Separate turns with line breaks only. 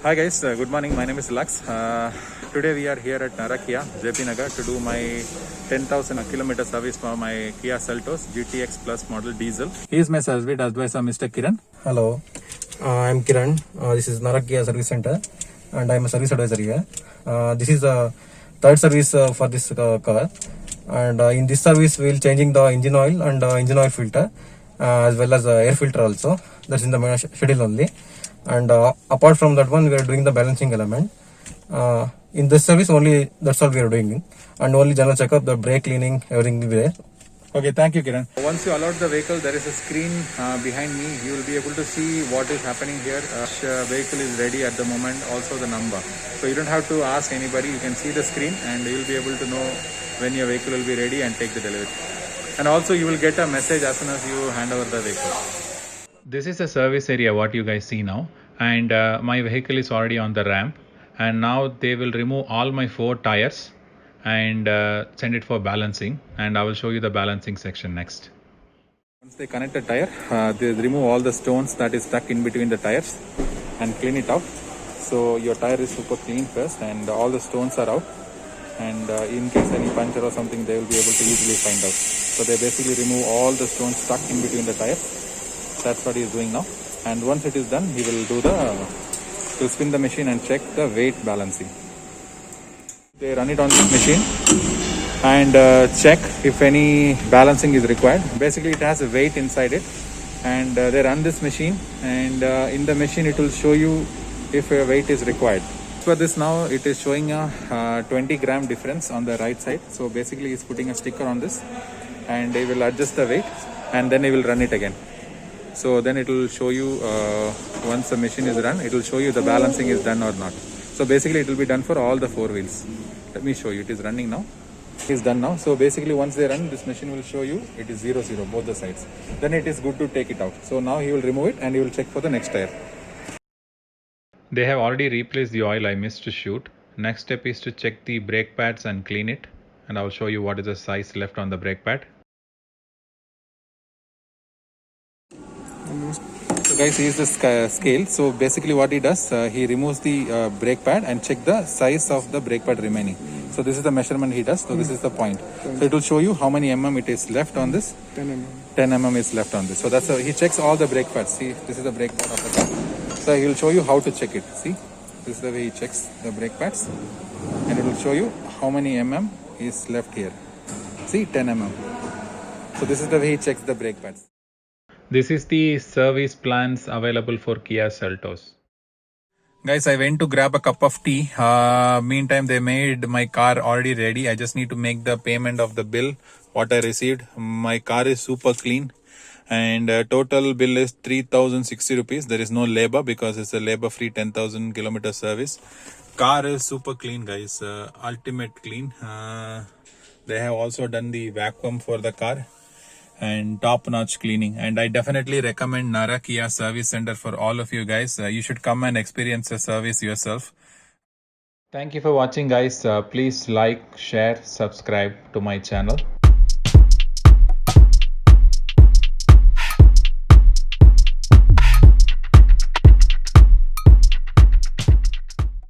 Hi guys, good morning. My name is Lux. Today we are here at Narakia, JP Nagar to do my 10,000 kilometer service for my Kia Seltos GTX Plus model diesel. He is my service advisor, Mr. Kiran.
Hello, I'm Kiran. This is Narakia Service Center, and I'm a service advisor here. This is the third service for this car, and in this service we'll changing the engine oil and engine oil filter, as well as air filter also. That's in the main schedule only. And apart from that one, we are doing the balancing element. In this service only, that's all we are doing, and only general checkup, the brake cleaning, everything will be there.
Okay, thank you, Kiran. Once you allot the vehicle, there is a screen behind me. You will be able to see what is happening here. Which vehicle is ready at the moment, also the number. So you don't have to ask anybody. You can see the screen and you will be able to know when your vehicle will be ready and take the delivery. And also you will get a message as soon as you hand over the vehicle. This is the service area what you guys see now, and my vehicle is already on the ramp, and now they will remove all my 4 tires and send it for balancing, and I will show you the balancing section next. Once they connect the tire, they remove all the stones that is stuck in between the tires and clean it out. So your tire is super clean first, and all the stones are out, and in case any puncture or something, they will be able to easily find out. So they basically remove all the stones stuck in between the tires. That's what he is doing now, and once it is done, he will he'll spin the machine and check the weight balancing. They run it on this machine and check if any balancing is required. Basically it has a weight inside it, and they run this machine, and in the machine it will show you if a weight is required. For this now it is showing a 20 gram difference on the right side. So basically he's putting a sticker on this, and he will adjust the weight, and then he will run it again. So then it will show you, once the machine is run, it will show you the balancing is done or not. So basically it will be done for all the 4 wheels. Let me show you. It is running now. It's done now. So basically once they run, this machine will show you it is 0, 0, both the sides. Then it is good to take it out. So now he will remove it and he will check for the next tire. They have already replaced the oil I missed to shoot. Next step is to check the brake pads and clean it. And I will show you what is the size left on the brake pad. So guys, he is the scale. So basically what he does, he removes the brake pad and check the size of the brake pad remaining. So this is the measurement he does. So this is the point. So it will show you how many mm it is left on this.
10 mm.
10 mm is left on this. So that's he checks all the brake pads. See, this is the brake pad of the car. So he will show you how to check it. See, this is the way he checks the brake pads, and it will show you how many mm is left here. See, 10 mm. So this is the way he checks the brake pads. This is the service plans available for Kia Seltos. Guys, I went to grab a cup of tea. Meantime, they made my car already ready. I just need to make the payment of the bill, what I received. My car is super clean, and total bill is 3,060 rupees. There is no labor because it's a labor-free 10,000 kilometer service. Car is super clean, guys. Ultimate clean. They have also done the vacuum for the car and top-notch cleaning, and I definitely recommend Narakia Service Center for all of you guys. You should come and experience the service yourself. Thank you for watching, guys. Please like, share, subscribe to my channel.